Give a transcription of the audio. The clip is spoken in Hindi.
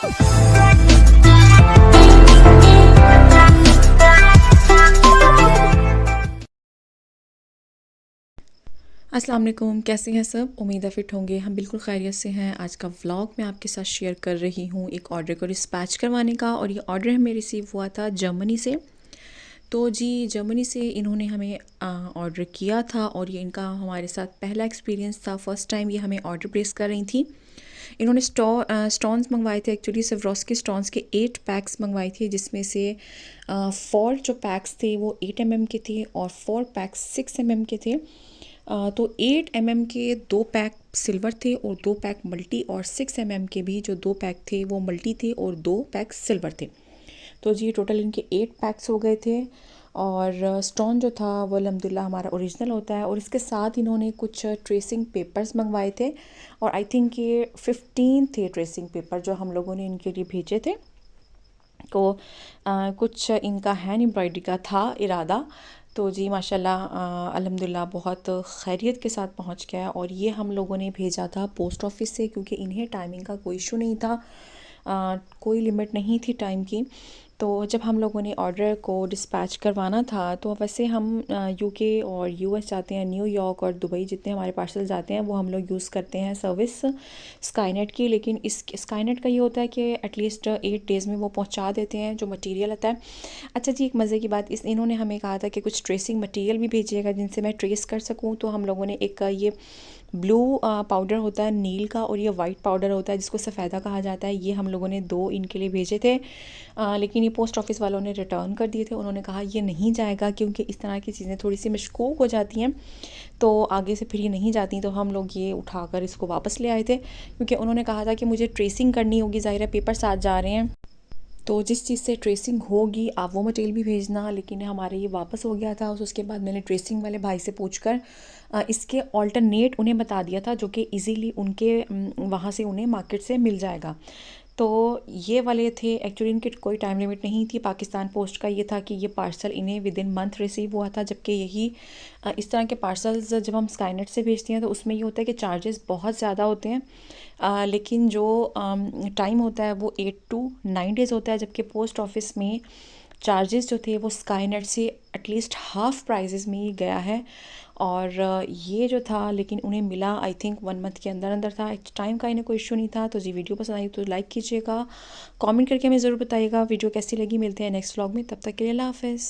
अस्सलाम वालेकुम, कैसे हैं सब। उम्मीद है फ़िट होंगे। हम बिल्कुल खैरियत से हैं। आज का व्लॉग मैं आपके साथ शेयर कर रही हूँ एक ऑर्डर को डिस्पैच करवाने का, और ये ऑर्डर हमें रिसीव हुआ था जर्मनी से। तो जी, जर्मनी से इन्होंने हमें ऑर्डर किया था, और ये इनका हमारे साथ पहला एक्सपीरियंस था। फ़र्स्ट टाइम ये हमें ऑर्डर प्लेस कर रही थी। इन्होंने स्टोन्स मंगवाए थे, एक्चुअली स्वरोस्की स्टोन्स के 8 पैक्स मंगवाए थे, जिसमें से 4 जो पैक्स थे वो 8 mm के थे और 4 पैक्स 6 mm के थे। तो 8 mm के 2 पैक सिल्वर थे और 2 पैक मल्टी, और 6 mm के भी जो 2 पैक थे वो मल्टी थे और 2 पैक सिल्वर थे। तो जी टोटल इनके 8 पैक्स हो गए थे। और स्टोन जो था वो अल्हम्दुलिल्लाह हमारा ओरिजिनल होता है। और इसके साथ इन्होंने कुछ ट्रेसिंग पेपर्स मंगवाए थे, और आई थिंक ये 15 थे ट्रेसिंग पेपर जो हम लोगों ने इनके लिए भेजे थे। तो कुछ इनका हैंड एम्ब्रॉयडरी का था इरादा। तो जी माशाल्लाह अल्हम्दुलिल्लाह बहुत खैरियत के साथ पहुंच गया। और ये हम लोगों ने भेजा था पोस्ट ऑफिस से, क्योंकि इन्हें टाइमिंग का कोई इशू नहीं था, कोई लिमिट नहीं थी टाइम की। तो जब हम लोगों ने ऑर्डर को डिस्पैच करवाना था, तो वैसे हम यूके और यूएस जाते हैं, न्यूयॉर्क और दुबई जितने हमारे पार्सल जाते हैं वो हम लोग यूज़ करते हैं सर्विस स्काईनेट की। लेकिन इस स्काईनेट का ये होता है कि एटलीस्ट 8 डेज़ में वो पहुंचा देते हैं जो मटेरियल आता है। अच्छा जी, एक मज़े की बात, इन्होंने हमें कहा था कि कुछ ट्रेसिंग मटेरियल भी भेजिएगा जिनसे मैं ट्रेस कर सकूँ। तो हम लोगों ने एक ये ब्लू पाउडर होता है नील का, और ये वाइट पाउडर होता है जिसको सफ़ेदा कहा जाता है, ये हम लोगों ने 2 इनके लिए भेजे थे। लेकिन ये पोस्ट ऑफिस वालों ने रिटर्न कर दिए थे। उन्होंने कहा ये नहीं जाएगा, क्योंकि इस तरह की चीज़ें थोड़ी सी मशकूक हो जाती हैं, तो आगे से फिर ये नहीं जाती। तो हम लोग ये उठाकर इसको वापस ले आए थे, क्योंकि उन्होंने कहा था कि मुझे ट्रेसिंग करनी होगी, ज़ाहिर है पेपर साथ जा रहे हैं, तो जिस चीज़ से ट्रेसिंग होगी आप वो मटेरियल भी भेजना। लेकिन हमारे ये वापस हो गया था। उसके बाद मैंने ट्रेसिंग वाले भाई से पूछकर इसके ऑल्टरनेट उन्हें बता दिया था, जो कि इजीली उनके वहाँ से उन्हें मार्केट से मिल जाएगा। तो ये वाले थे, एक्चुअली इनकी कोई टाइम लिमिट नहीं थी। पाकिस्तान पोस्ट का ये था कि ये पार्सल इन्हें विद इन मंथ रिसीव हुआ था, जबकि यही इस तरह के पार्सल्स जब हम स्काईनेट से भेजते हैं तो उसमें ये होता है कि चार्जेस बहुत ज़्यादा होते हैं। लेकिन जो टाइम होता है वो 8 to 9 डेज़ होता है, जबकि पोस्ट ऑफिस में चार्जेस जो थे वो स्काईनेट से एटलीस्ट हाफ़ प्राइजेज़ में ही गया है। और ये जो था, लेकिन उन्हें मिला आई थिंक 1 मंथ के अंदर अंदर था। टाइम का इन्हें कोई इशू नहीं था। तो जी वीडियो पसंद आई तो लाइक कीजिएगा, कमेंट करके हमें ज़रूर बताइएगा वीडियो कैसी लगी। मिलते हैं नेक्स्ट व्लॉग में, तब तक के लिए अल्लाह हाफ़िज़।